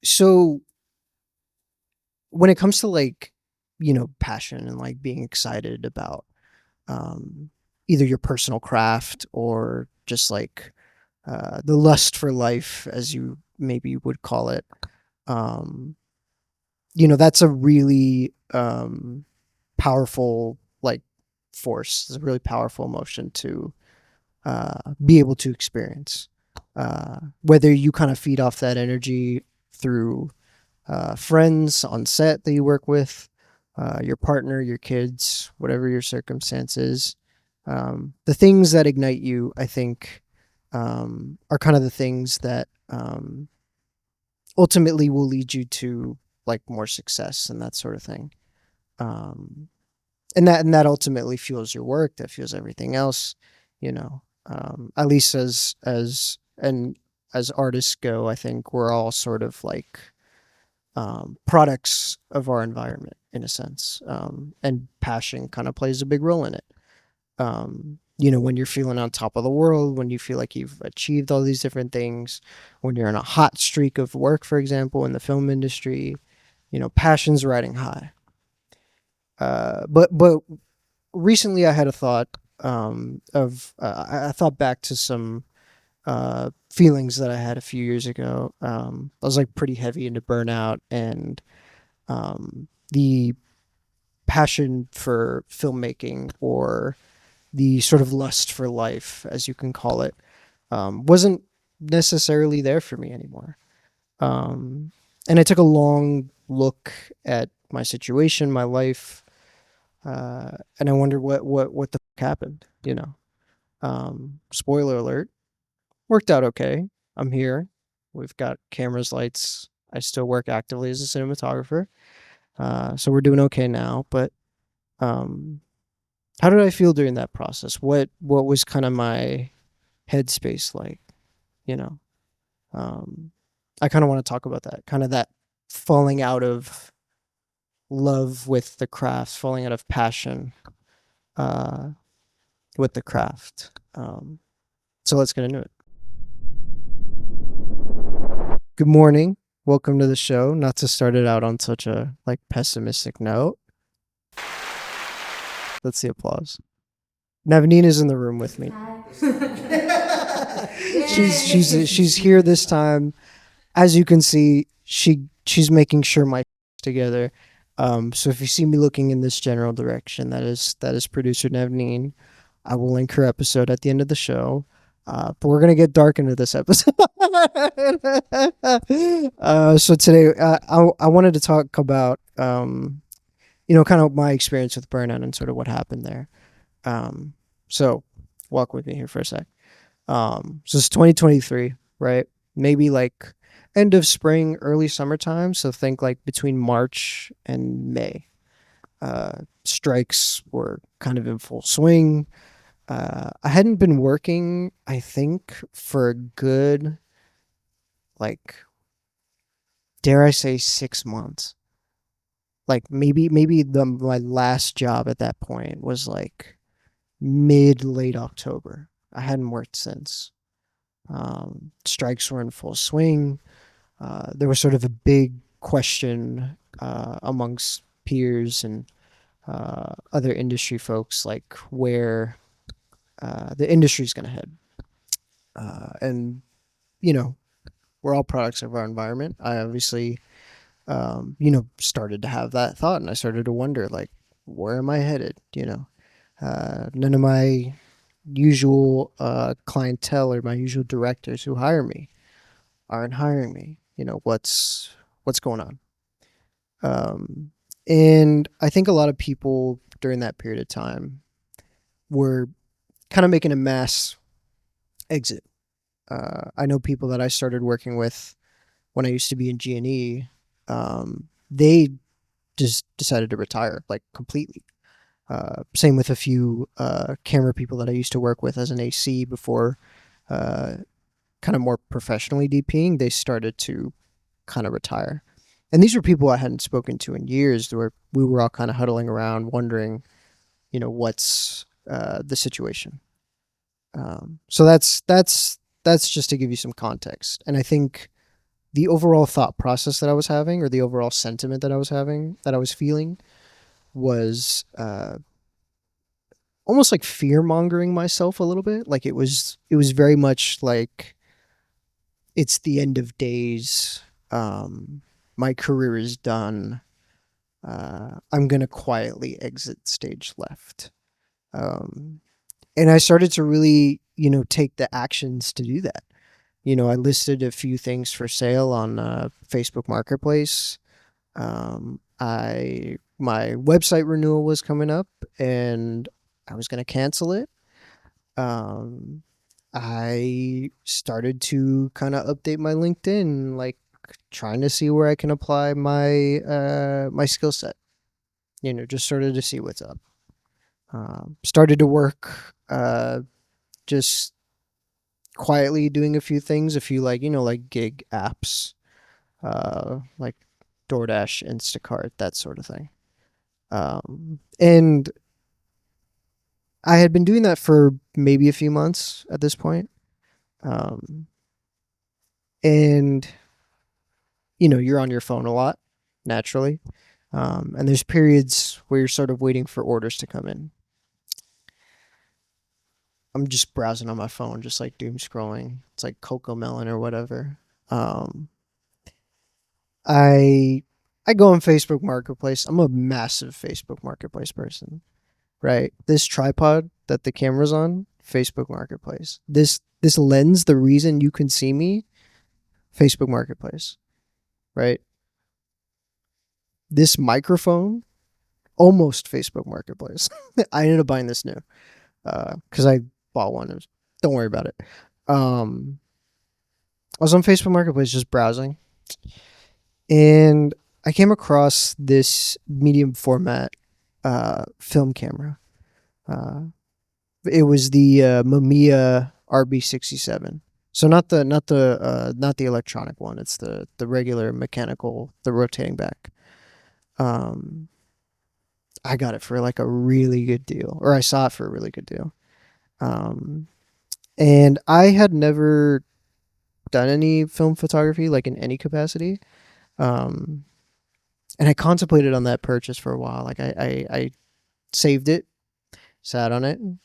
So when it comes to passion and like being excited about um, either your personal craft or just the lust for life, as you maybe would call it, um, that's a really powerful force. It's a really powerful emotion to be able to experience. Whether you kind of feed off that energy through friends on set that you work with, your partner, your kids, whatever your circumstances. The things that ignite you, I think, are kind of the things that ultimately will lead you to like more success and that sort of thing. Um, and that ultimately fuels your work. That fuels everything else. At least as artists go, I think we're all sort of like products of our environment in a sense. And passion kind of plays a big role in it. When you're feeling on top of the world, when you feel like you've achieved all these different things, when you're in a hot streak of work, for example, in the film industry, passion's riding high. But recently I had a thought of I thought back to some feelings that I had a few years ago. I was like pretty heavy into burnout, and the passion for filmmaking, or the sort of lust for life, as you can call it, wasn't necessarily there for me anymore. Um, and I took a long look at my situation, my life, and I wondered what the happened. Spoiler alert: worked out okay. I'm here. We've got cameras, lights. I still work actively as a cinematographer. So we're doing okay now. But um, how did I feel during that process? What was kind of my headspace like? You know, um, I kind of want to talk about that. Kind of that falling out of love with the craft, falling out of passion uh, with the craft. So let's get into it. Good morning. Welcome to the show. Not to start it out on such a pessimistic note. Let's see applause. Navneen is in the room with me. She's here this time. As you can see, she's making sure my together. So if you see me looking in this general direction, that is producer Navneen. I will link her episode at the end of the show. But we're gonna get dark into this episode. So today, I wanted to talk about kind of my experience with burnout and sort of what happened there. So walk with me here for a sec. So it's 2023, right? Maybe like end of spring, early summertime. So think like between March and May. Strikes were kind of in full swing. I hadn't been working, I think, for a good, like, dare I say, 6 months. Like maybe my last job at that point was like mid late October. I hadn't worked since. Strikes were in full swing. There was sort of a big question amongst peers and other industry folks, like where the industry's going to head. And, you know, we're all products of our environment. I obviously, started to have that thought, and I started to wonder, like, where am I headed? None of my usual clientele or my usual directors who hire me aren't hiring me. What's going on? And I think a lot of people during that period of time were kind of making a mass exit. I know people that I started working with when I used to be in G&E. They just decided to retire, like, completely. Same with a few camera people that I used to work with as an AC before, kind of more professionally DPing. They started to kind of retire. And these were people I hadn't spoken to in years, where we were all kind of huddling around wondering, what's the situation. So that's just to give you some context. And I think the overall thought process that I was having, or the overall sentiment that I was having, that I was feeling, was almost like fear mongering myself a little bit. Like it was very much like it's the end of days. My career is done. I'm gonna quietly exit stage left. Um, and I started to really, take the actions to do that. I listed a few things for sale on Facebook Marketplace. I My website renewal was coming up, and I was going to cancel it. Um, I started to kind of update my LinkedIn, like trying to see where I can apply my skill set. Just started to see what's up. Started to work, just quietly doing a few things, a few like gig apps, like DoorDash, Instacart, that sort of thing. And I had been doing that for maybe a few months at this point. Um, and you're on your phone a lot, naturally. And there's periods where you're sort of waiting for orders to come in. I'm just browsing on my phone, just like doom scrolling. It's like Coco Melon or whatever. Um, I I go on Facebook Marketplace. I'm a massive Facebook Marketplace person, right? This tripod that the camera's on, Facebook Marketplace. This lens, the reason you can see me, Facebook Marketplace, right? This microphone, almost Facebook Marketplace. I ended up buying this new because I bought one. Don't worry about it. Um, I was on Facebook Marketplace just browsing, and I came across this medium format film camera. Uh, it was the Mamiya RB67. So not the electronic one. It's the regular mechanical, the rotating back. Um, I got it for like a really good deal, or I saw it for a really good deal. Um, and I had never done any film photography like in any capacity. Um, and I contemplated on that purchase for a while. Like I saved it, sat on it, and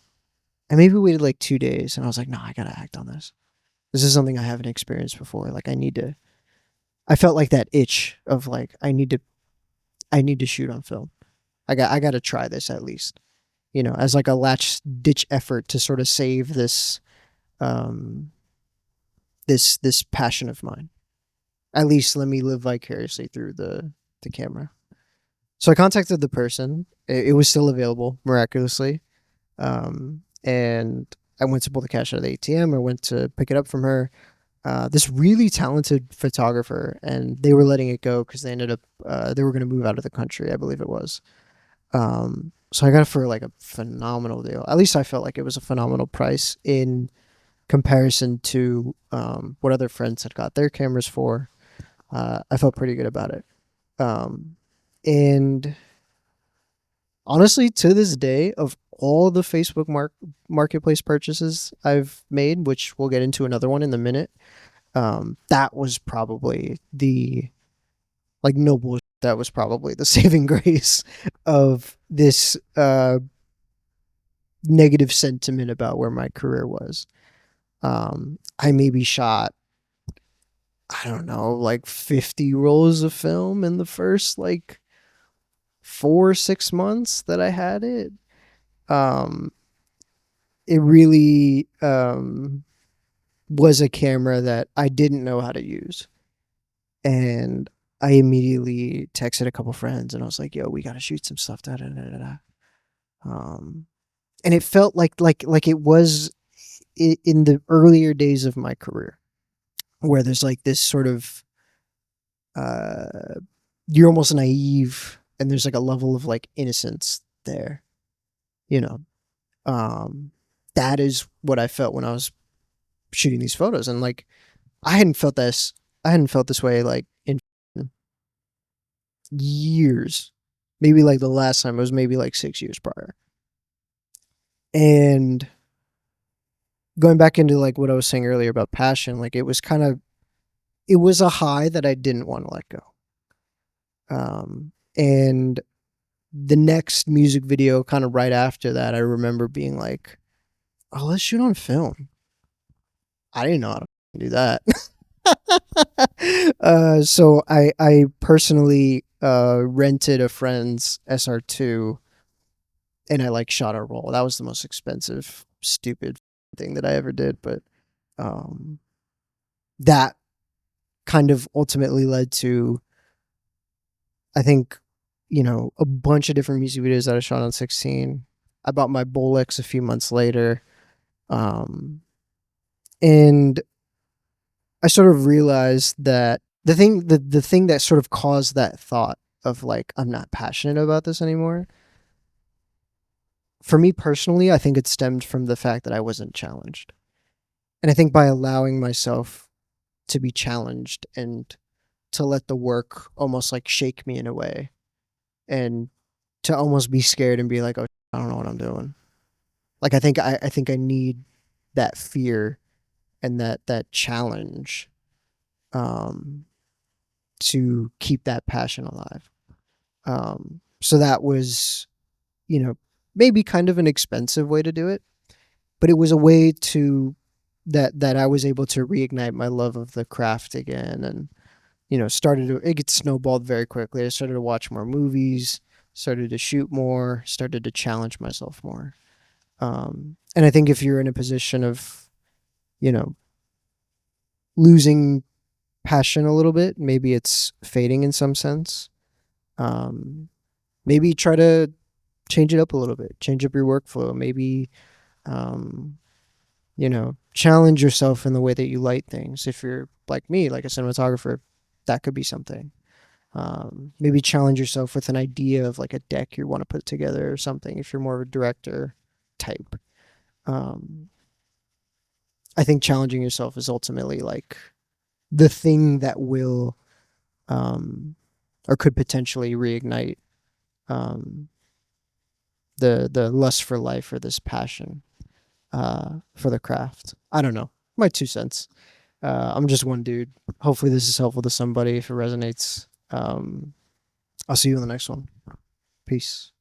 maybe waited like 2 days, and I was like, no, I gotta act on this. This is something I haven't experienced before. Like I need to. I felt like that itch of like I need to shoot on film. I got to try this at least. As like a last ditch effort to sort of save um this passion of mine. At least let me live vicariously through the camera. So I contacted the person. It was still available miraculously. And I went to pull the cash out of the ATM. I went to pick it up from her. This really talented photographer, and they were letting it go because they were going to move out of the country, I believe it was. So I got it for like a phenomenal deal. At least I felt like it was a phenomenal price in comparison to what other friends had got their cameras for. I felt pretty good about it. And honestly, to this day, of all the Facebook marketplace purchases I've made, which we'll get into another one in a minute, that was probably the like no bullshit. That was probably the saving grace of this negative sentiment about where my career was. I maybe shot, I don't know, like 50 rolls of film in the first like 4 or 6 months that I had it. Um, it really was a camera that I didn't know how to use. And I immediately texted a couple friends and I was like, yo, we got to shoot some stuff. Da, da, da, da, da. Um, and it felt like it was in the earlier days of my career where there's like this sort of uh you're almost naive and there's like a level of like innocence there, you know. um that is what I felt when I was shooting these photos. And like I hadn't felt this way like in years. Maybe like the last time was maybe like 6 years prior. And going back into like what I was saying earlier about passion, like it was a high that I didn't want to let go. And the next music video, kind of right after that, I remember being like, "Oh, let's shoot on film." I didn't know how to do that. So I personally rented a friend's SR2 and I like shot a roll. That was the most expensive, stupid thing that I ever did, but um, that kind of ultimately led to, I think, a bunch of different music videos that I shot on 16. I bought my Bolex a few months later, um, and I sort of realized that the thing that sort of caused that thought of like I'm not passionate about this anymore. For me personally, I think it stemmed from the fact that I wasn't challenged. And I think by allowing myself to be challenged and to let the work almost like shake me in a way and to almost be scared and be like, "Oh, I don't know what I'm doing." Like I think I need that fear and that challenge um to keep that passion alive. So that was, you know, maybe kind of an expensive way to do it, but it was a way to that I was able to reignite my love of the craft again, and started to it gets snowballed very quickly. I started to watch more movies, started to shoot more, started to challenge myself more. And I think if you're in a position of, you know, losing passion a little bit, maybe it's fading in some sense. Um, Maybe try to change it up a little bit, change up your workflow. Maybe, um, challenge yourself in the way that you light things. If you're like me, like a cinematographer, that could be something. Maybe challenge yourself with an idea of like a deck you want to put together or something if you're more of a director type. Um, I think challenging yourself is ultimately like the thing that will um, or could potentially reignite um, the lust for life or this passion for the craft. I don't know. My 2 cents. I'm just one dude. Hopefully, this is helpful to somebody if it resonates. I'll see you in the next one. Peace.